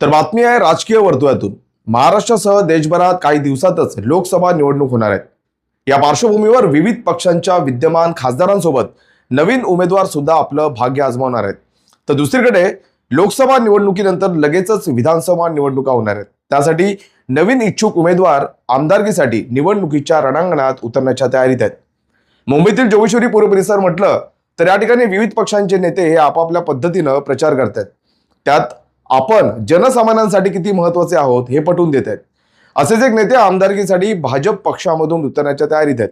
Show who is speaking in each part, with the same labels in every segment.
Speaker 1: तर बातमी आहे राजकीय वर्तुळातून. महाराष्ट्रासह देशभरात काही दिवसातच लोकसभा निवडणूक होणार आहेत. या पार्श्वभूमीवर विविध पक्षांच्या विद्यमान खासदारांसोबत नवीन उमेदवार सुद्धा आपलं भाग्य आजमावणार आहेत. तर दुसरीकडे लोकसभा निवडणुकीनंतर लगेचच विधानसभा निवडणुका होणार आहेत. त्यासाठी नवीन इच्छुक उमेदवार आमदारकीसाठी निवडणुकीच्या रणांगणात उतरण्याच्या तयारीत आहेत. मुंबईतील जोगेश्वरी पूर्व परिसर म्हटलं तर या ठिकाणी विविध पक्षांचे नेते हे आपापल्या पद्धतीनं प्रचार करतात. त्यात आपण जनसामान्यांसाठी किती महत्वाचे आहोत हे पटवून देत आहेत. असेच एक नेते आमदारकीसाठी भाजप पक्षामधून उतरण्याच्या तयारीत आहेत.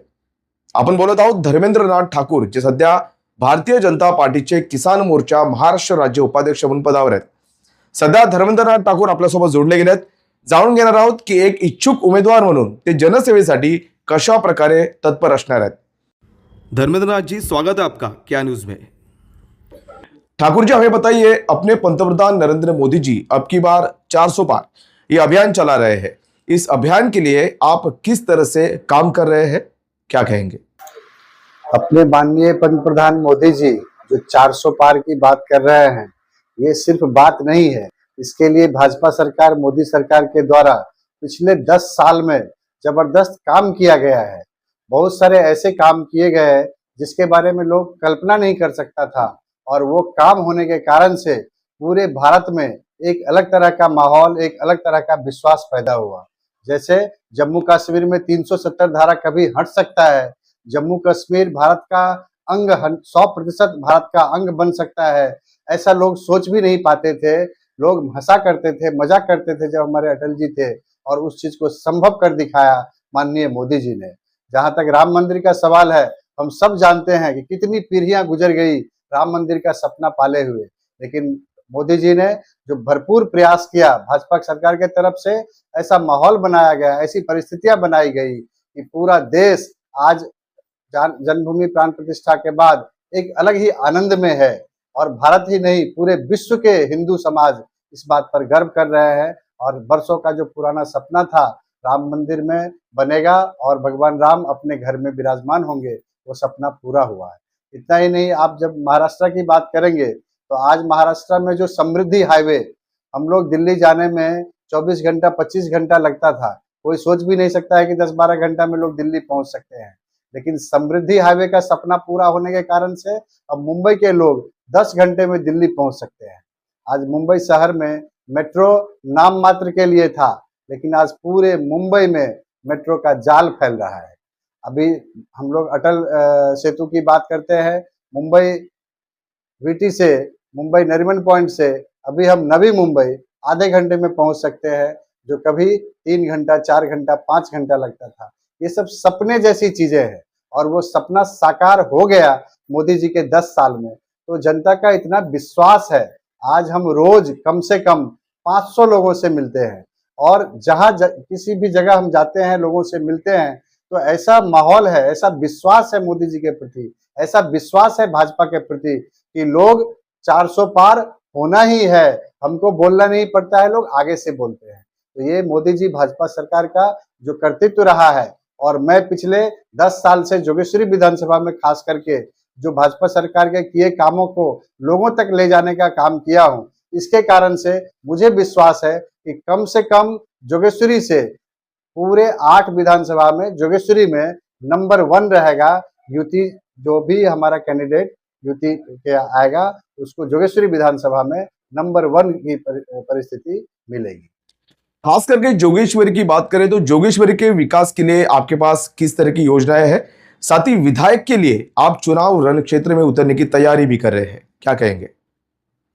Speaker 1: आपण बोलत आहोत धर्मेंद्रनाथ ठाकूर, जे सध्या भारतीय जनता पार्टीचे किसान मोर्चा महाराष्ट्र राज्य उपाध्यक्ष म्हणून पदावर आहेत. सध्या धर्मेंद्रनाथ ठाकूर आपल्यासोबत जोडले गेलेत. जाणून घेणार आहोत की एक इच्छुक उमेदवार म्हणून ते जनसेवेसाठी कशा प्रकारे तत्पर असणार आहेत. धर्मेंद्रनाथ जी, स्वागत है आपका क्या न्यूज में। ठाकुर जी, हमें बताइए, अपने पंतप्रधान नरेंद्र मोदी जी अब की बार 400 पार ये अभियान चला रहे हैं. इस अभियान के लिए आप किस तरह से काम कर रहे हैं, क्या कहेंगे?
Speaker 2: अपने माननीय पंतप्रधान मोदी जी जो 400 पार की बात कर रहे हैं, ये सिर्फ बात नहीं है। इसके लिए भाजपा सरकार, मोदी सरकार के द्वारा पिछले 10 साल में जबरदस्त काम किया गया है। बहुत सारे ऐसे काम किए गए हैं जिसके बारे में लोग कल्पना नहीं कर सकता था, और वो काम होने के कारण से पूरे भारत में एक अलग तरह का माहौल, एक अलग तरह का विश्वास पैदा हुआ। जैसे जम्मू कश्मीर में 370 धारा कभी हट सकता है, जम्मू कश्मीर भारत का अंग 100% भारत का अंग बन सकता है, ऐसा लोग सोच भी नहीं पाते थे। लोग हंसा करते थे, मजाक करते थे जब हमारे अटल जी थे, और उस चीज को संभव कर दिखाया माननीय मोदी जी ने। जहां तक राम मंदिर का सवाल है, हम सब जानते हैं कि कितनी पीढ़ियां गुजर गई राम मंदिर का सपना पाले हुए, लेकिन मोदी जी ने जो भरपूर प्रयास किया भाजपा सरकार के तरफ से, ऐसा माहौल बनाया गया, ऐसी परिस्थितियां बनाई गई कि पूरा देश आज जन्मभूमि प्राण प्रतिष्ठा के बाद एक अलग ही आनंद में है। और भारत ही नहीं, पूरे विश्व के हिंदू समाज इस बात पर गर्व कर रहे हैं, और बरसों का जो पुराना सपना था राम मंदिर में बनेगा और भगवान राम अपने घर में विराजमान होंगे, वो सपना पूरा हुआ है। इतना ही नहीं, आप जब महाराष्ट्र की बात करेंगे तो आज महाराष्ट्र में जो समृद्धि हाईवे, हम लोग दिल्ली जाने में 24 घंटा 25 घंटा लगता था, कोई सोच भी नहीं सकता है कि 10-12 घंटा में लोग दिल्ली पहुंच सकते हैं। लेकिन समृद्धि हाईवे का सपना पूरा होने के कारण से अब मुंबई के लोग 10 घंटे में दिल्ली पहुंच सकते हैं। आज मुंबई शहर में मेट्रो नाम मात्र के लिए था, लेकिन आज पूरे मुंबई में मेट्रो का जाल फैल रहा है। अभी हम लोग अटल सेतु की बात करते हैं, मुंबई वीटी से, मुंबई नरीमन पॉइंट से अभी हम नवी मुंबई आधे घंटे में पहुंच सकते हैं, जो कभी 3 घंटा 4 घंटा 5 घंटा लगता था। ये सब सपने जैसी चीजें हैं, और वो सपना साकार हो गया मोदी जी के 10 साल में। तो जनता का इतना विश्वास है, आज हम रोज कम से कम 500 लोगों से मिलते हैं, और किसी भी जगह हम जाते हैं, लोगों से मिलते हैं, तो ऐसा माहौल है, ऐसा विश्वास है मोदी जी के प्रति, ऐसा विश्वास है भाजपा के प्रति कि लोग 400 पार होना ही है, हमको बोलना नहीं पड़ता है, लोग आगे से बोलते हैं। तो ये मोदी जी भाजपा सरकार का जो कर्तृत्व रहा है, और मैं पिछले 10 साल से जोगेश्वरी विधानसभा में खास करके जो भाजपा सरकार के किए कामों को लोगों तक ले जाने का काम किया हूँ, इसके कारण से मुझे विश्वास है कि कम से कम जोगेश्वरी से पूरे 8 विधानसभा में जोगेश्वरी में नंबर 1 रहेगा। युति जो भी हमारा कैंडिडेट युति के आएगा, उसको जोगेश्वरी विधानसभा में नंबर 1 की परिस्थिति मिलेगी।
Speaker 1: खास करके जोगेश्वरी की बात करें तो जोगेश्वरी के विकास के लिए आपके पास किस तरह की योजनाएं हैं? साथ ही विधायक के लिए आप चुनाव रण क्षेत्र में उतरने की तैयारी भी कर रहे हैं, क्या कहेंगे?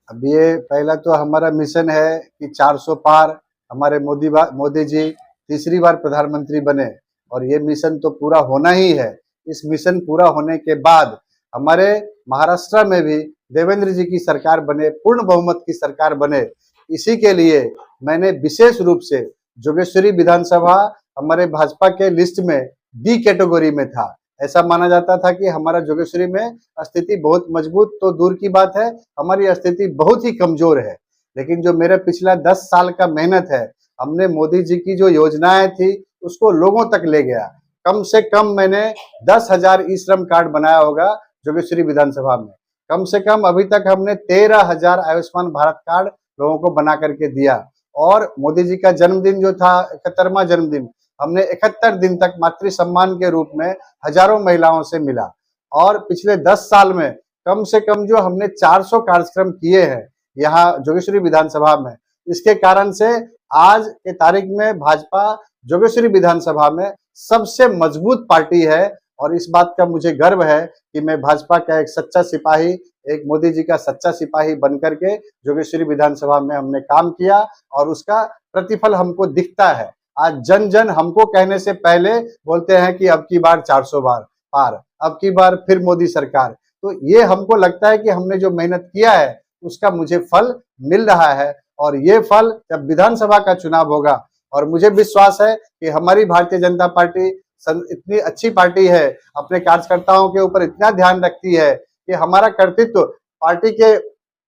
Speaker 2: अब ये पहला तो हमारा मिशन है कि 400 पार हमारे मोदी जी तीसरी बार प्रधानमंत्री बने, और ये मिशन तो पूरा होना ही है। इस मिशन पूरा होने के बाद हमारे महाराष्ट्र में भी देवेंद्र जी की सरकार बने, पूर्ण बहुमत की सरकार बने। इसी के लिए मैंने विशेष रूप से जोगेश्वरी विधानसभा हमारे भाजपा के लिस्ट में डी कैटेगरी में था। ऐसा माना जाता था कि हमारा जोगेश्वरी में स्थिति बहुत मजबूत तो दूर की बात है, हमारी स्थिति बहुत ही कमजोर है। लेकिन जो मेरा पिछला 10 साल का मेहनत है, हमने मोदी जी की जो योजनाएं थी उसको लोगों तक ले गया। कम से कम मैंने 10,000 ई श्रम कार्ड बनाया होगा जोगेश्वरी विधानसभा में। कम से कम अभी तक हमने 13,000 आयुष्मान भारत कार्ड लोगों को बना करके दिया। और मोदी जी का जन्मदिन जो था 71वां जन्मदिन, हमने 71 दिन तक मातृ सम्मान के रूप में हजारों महिलाओं से मिला। और पिछले 10 साल में कम से कम जो हमने 400 कार्यक्रम किए हैं यहाँ जोगेश्वरी विधानसभा में, इसके कारण से आज के तारीख में भाजपा जोगेश्वरी विधानसभा में सबसे मजबूत पार्टी है। और इस बात का मुझे गर्व है कि मैं भाजपा का एक सच्चा सिपाही, एक मोदी जी का सच्चा सिपाही बनकर के जोगेश्वरी विधानसभा में हमने काम किया और उसका प्रतिफल हमको दिखता है। आज जन जन हमको कहने से पहले बोलते हैं कि अब की बार 400 बार पार, अब की बार फिर मोदी सरकार। तो ये हमको लगता है कि हमने जो मेहनत किया है उसका मुझे फल मिल रहा है। और ये फल जब विधानसभा का चुनाव होगा, और मुझे विश्वास है कि हमारी भारतीय जनता पार्टी इतनी अच्छी पार्टी है, अपने कार्यकर्ताओं के ऊपर इतना ध्यान रखती है कि हमारा कर्तृत्व पार्टी के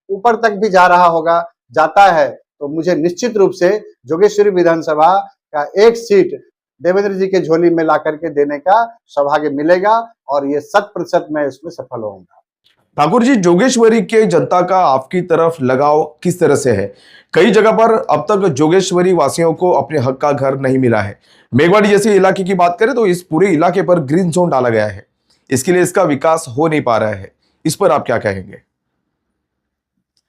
Speaker 2: ऊपर तक भी जा रहा होगा, जाता है। तो मुझे निश्चित रूप से जोगेश्वरी विधानसभा का एक सीट देवेंद्र जी के झोली में ला करके देने का सौभाग्य मिलेगा और ये 100% मैं इसमें सफल होऊंगा।
Speaker 1: ठाकुर जी, जोगेश्वरी के जनता का आपकी तरफ लगाव किस तरह से है? कई जगह पर अब तक जोगेश्वरी वासियों को अपने हक का घर नहीं मिला है। मेघवाड़ी जैसे इलाके की बात करें तो इस पूरे इलाके पर ग्रीन जोन डाला गया है, इसके लिए इसका विकास हो नहीं पा रहा है। इस पर आप क्या कहेंगे?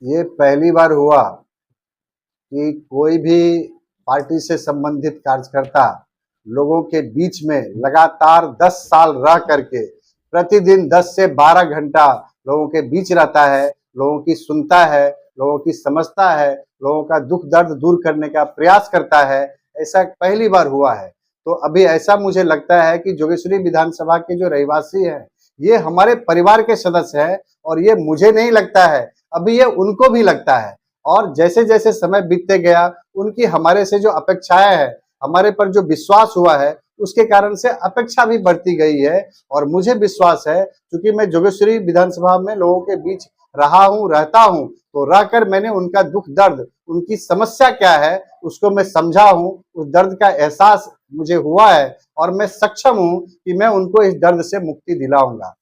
Speaker 2: ये पहली बार हुआ कि कोई भी पार्टी से संबंधित कार्यकर्ता लोगों के बीच में लगातार 10 साल रह करके प्रतिदिन 10 से 12 घंटा लोगों के बीच रहता है, लोगों की सुनता है, लोगों की समझता है, लोगों का दुख दर्द दूर करने का प्रयास करता है। ऐसा पहली बार हुआ है। तो अभी ऐसा मुझे लगता है कि जोगेश्वरी विधानसभा के जो रहवासी हैं, ये हमारे परिवार के सदस्य हैं और ये मुझे नहीं लगता है, अभी ये उनको भी लगता है। और जैसे जैसे समय बीतते गया, उनकी हमारे से जो अपेक्षाएं हैं, हमारे पर जो विश्वास हुआ है, उसके कारण से अपेक्षा भी बढ़ती गई है। और मुझे विश्वास है, क्योंकि मैं जोगेश्वरी विधानसभा में लोगों के बीच रहा हूँ, रहता हूँ, तो रहकर मैंने उनका दुख दर्द, उनकी समस्या क्या है, उसको मैं समझा हूँ, उस दर्द का एहसास मुझे हुआ है और मैं सक्षम हूँ कि मैं उनको इस दर्द से मुक्ति दिलाऊंगा।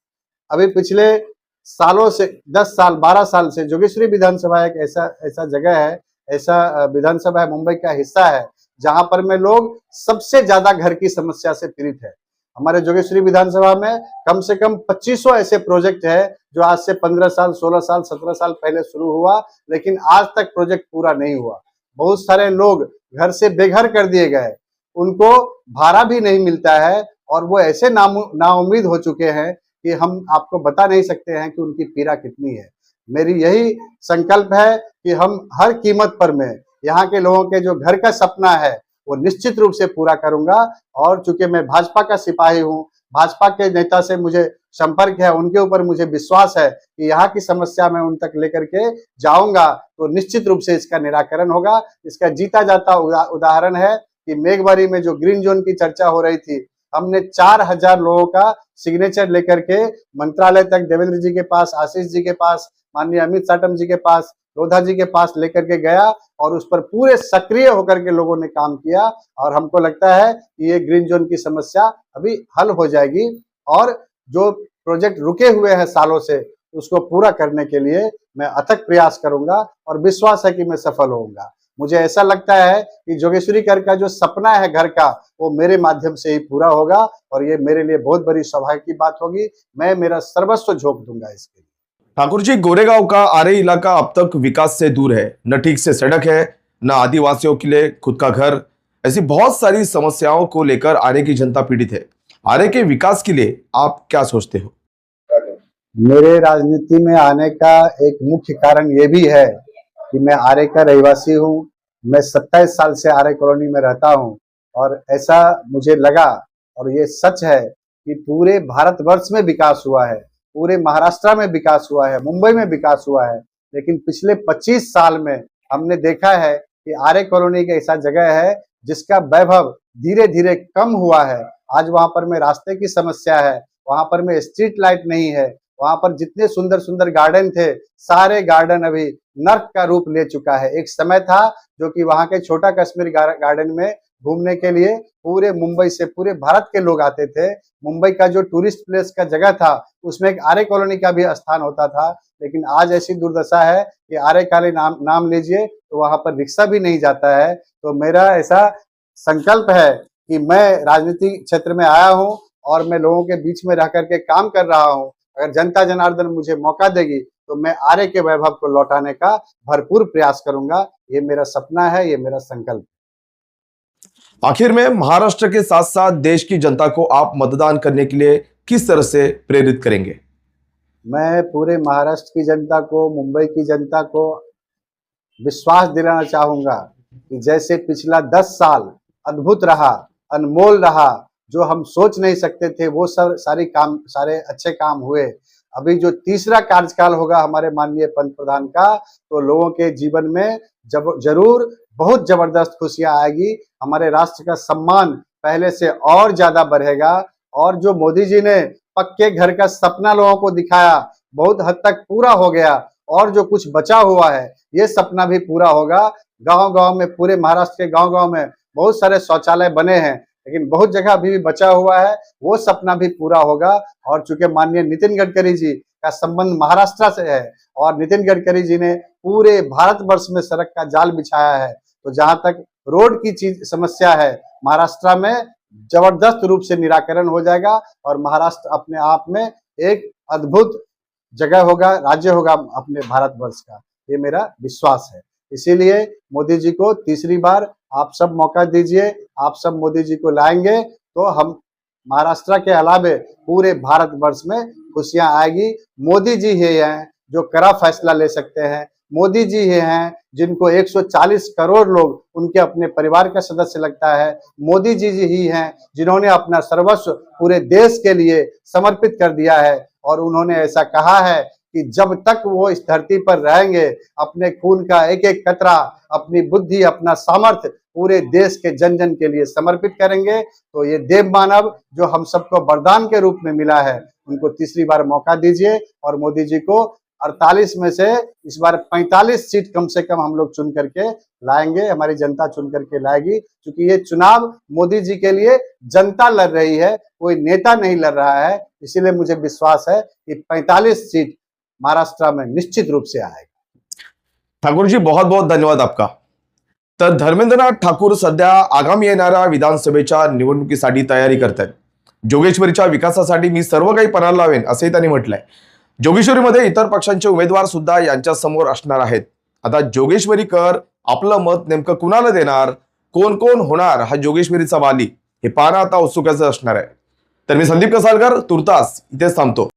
Speaker 2: अभी पिछले सालों से 10 साल 12 साल से जोगेश्वरी विधानसभा एक ऐसा ऐसा जगह है, ऐसा विधानसभा है, मुंबई का हिस्सा है, जहां पर में लोग सबसे ज्यादा घर की समस्या से पीड़ित है। हमारे जोगेश्वरी विधानसभा में कम से कम 2500 ऐसे प्रोजेक्ट है जो आज से 15 साल 16 साल 17 साल पहले शुरू हुआ, लेकिन आज तक प्रोजेक्ट पूरा नहीं हुआ। बहुत सारे लोग घर से बेघर कर दिए गए, उनको भाड़ा भी नहीं मिलता है और वो ऐसे नाउम्मीद हो चुके हैं कि हम आपको बता नहीं सकते हैं कि उनकी पीड़ा कितनी है। मेरी यही संकल्प है कि हम हर कीमत पर मैं यहाँ के लोगों के जो घर का सपना है वो निश्चित रूप से पूरा करूंगा। और चूंकि मैं भाजपा का सिपाही हूँ, भाजपा के नेता से मुझे संपर्क है, उनके ऊपर मुझे विश्वास है कि यहाँ की समस्या मैं उन तक लेकर के जाऊंगा तो निश्चित रूप से इसका निराकरण होगा। इसका जीता जाता उदाहरण है कि मेघवाड़ी में जो ग्रीन जोन की चर्चा हो रही थी, हमने 4000 लोगों का सिग्नेचर लेकर के मंत्रालय तक, देवेंद्र जी के पास, आशीष जी के पास, माननीय अमित साटम जी के पास, लोधा जी के पास लेकर के गया और उस पर पूरे सक्रिय होकर के लोगों ने काम किया। और हमको लगता है कि ये ग्रीन जोन की समस्या अभी हल हो जाएगी और जो प्रोजेक्ट रुके हुए हैं सालों से, उसको पूरा करने के लिए मैं अथक प्रयास करूंगा और विश्वास है कि मैं सफल होऊंगा। मुझे ऐसा लगता है कि जोगेश्वरी कर का जो सपना है घर का, वो मेरे माध्यम से ही पूरा होगा और ये मेरे लिए बहुत बड़ी सौभाग्य की बात होगी। मैं मेरा सर्वस्व झोंक दूंगा इसके लिए।
Speaker 1: ठाकुर जी, गोरेगांव का आरे इलाका अब तक विकास से दूर है, न ठीक से सड़क है, न आदिवासियों के लिए खुद का घर। ऐसी बहुत सारी समस्याओं को लेकर आरे की जनता पीड़ित है। आरे के विकास के लिए आप क्या सोचते हो?
Speaker 2: मेरे राजनीति में आने का एक मुख्य कारण ये भी है कि मैं आरे का रहवासी हूँ। मैं 27 साल से आरे कॉलोनी में रहता हूँ और ऐसा मुझे लगा, और ये सच है, कि पूरे भारतवर्ष में विकास हुआ है, पूरे महाराष्ट्र में विकास हुआ है, मुंबई में विकास हुआ है, लेकिन पिछले 25 साल में हमने देखा है कि आरे कॉलोनी एक ऐसा जगह है जिसका वैभव धीरे धीरे कम हुआ है। आज वहां पर में रास्ते की समस्या है, वहां पर में स्ट्रीट लाइट नहीं है, वहां पर जितने सुंदर सुंदर गार्डन थे, सारे गार्डन अभी नर्क का रूप ले चुका है। एक समय था जो कि वहां के छोटा कश्मीर गार्डन में घूमने के लिए पूरे मुंबई से पूरे भारत के लोग आते थे। मुंबई का जो टूरिस्ट प्लेस का जगह था उसमें एक आर्य कॉलोनी का भी स्थान होता था, लेकिन आज ऐसी दुर्दशा है कि आर्य कॉलोनी नाम लीजिए तो वहां पर रिक्शा भी नहीं जाता है। तो मेरा ऐसा संकल्प है कि मैं राजनीतिक क्षेत्र में आया हूं और मैं लोगों के बीच में रह करके काम कर रहा हूं। अगर जनता जनार्दन मुझे मौका देगी तो मैं आर्य के वैभव को लौटाने का भरपूर प्रयास करूंगा। ये मेरा सपना है, ये मेरा संकल्प।
Speaker 1: आखिर में महाराष्ट्र के साथ साथ देश की जनता को आप मतदान करने के लिए किस तरह से प्रेरित करेंगे?
Speaker 2: मैं पूरे महाराष्ट्र की जनता को, मुंबई की जनता को विश्वास दिलाना चाहूंगा कि जैसे पिछला 10 साल अद्भुत रहा, अनमोल रहा, जो हम सोच नहीं सकते थे वो सब सारे अच्छे काम हुए। अभी जो तीसरा कार्यकाल होगा हमारे माननीय पंत प्रधान का, तो लोगों के जीवन में जरूर बहुत जबरदस्त खुशियां आएगी। हमारे राष्ट्र का सम्मान पहले से और ज्यादा बढ़ेगा और जो मोदी जी ने पक्के घर का सपना लोगों को दिखाया बहुत हद तक पूरा हो गया और जो कुछ बचा हुआ है ये सपना भी पूरा होगा। गांव-गांव में, पूरे महाराष्ट्र के गांव-गांव में बहुत सारे शौचालय बने हैं, लेकिन बहुत जगह अभी भी बचा हुआ है, वो सपना भी पूरा होगा। और चूंकि माननीय नितिन गडकरी जी का संबंध महाराष्ट्र से है और नितिन गडकरी जी ने पूरे भारतवर्ष में सड़क का जाल बिछाया है, तो जहां तक रोड की समस्या है महाराष्ट्र में जबरदस्त रूप से निराकरण हो जाएगा और महाराष्ट्र अपने आप में एक अद्भुत जगह होगा, राज्य होगा अपने भारतवर्ष का। ये मेरा विश्वास है। इसीलिए मोदी जी को तीसरी बार आप सब मौका दीजिए, आप सब मोदी जी को लाएंगे तो हम महाराष्ट्र के अलावे पूरे भारतवर्ष में खुशियां आएगी। मोदी जी ही हैं जो कड़ा फैसला ले सकते हैं, मोदी जी ही हैं जिनको 140 करोड़ लोग उनके अपने परिवार का सदस्य लगता है, मोदी जी ही हैं जिन्होंने अपना सर्वस्व पूरे देश के लिए समर्पित कर दिया है। और उन्होंने ऐसा कहा है कि जब तक वो इस धरती पर रहेंगे अपने खून का एक एक कतरा, अपनी बुद्धि, अपना सामर्थ्य पूरे देश के जन जन के लिए समर्पित करेंगे। तो ये देव मानव जो हम सबको वरदान के रूप में मिला है, उनको तीसरी बार मौका दीजिए और मोदी जी को 48 में से इस बार 45 सीट कम से कम हम लोग चुन करके लाएंगे, हमारी जनता चुन करके लाएगी। क्योंकि ये चुनाव मोदी जी के लिए जनता लड़ रही है, कोई नेता नहीं लड़ रहा है। इसीलिए मुझे विश्वास है कि 45 सीट महाराष्ट्र में निश्चित रूप से आएगा।
Speaker 1: ठाकूर जी, बहुत बहुत धन्यवाद आपका। तर धर्मेंद्रनाथ ठाकूर सध्या आगामी येणाऱ्या विधानसभेच्या निवडणुकीसाठी तयारी करतात। जोगेश्वरीच्या विकासासाठी मी सर्व काही पणाला लावेन असेही त्यांनी म्हटलंय। जोगेश्वरीमध्ये इतर पक्षांचे उमेदवार सुद्धा यांच्या समोर असणार आहेत। आता जोगेश्वरीकर आपलं मत नेमकं कुणाला देणार, कोण कोण होणार हा जोगेश्वरीचा वाली, हे पाहणं आता उत्सुकाचं असणार आहे। तर मी संदीप कसालकर तुर्तास इथेच थांबतो।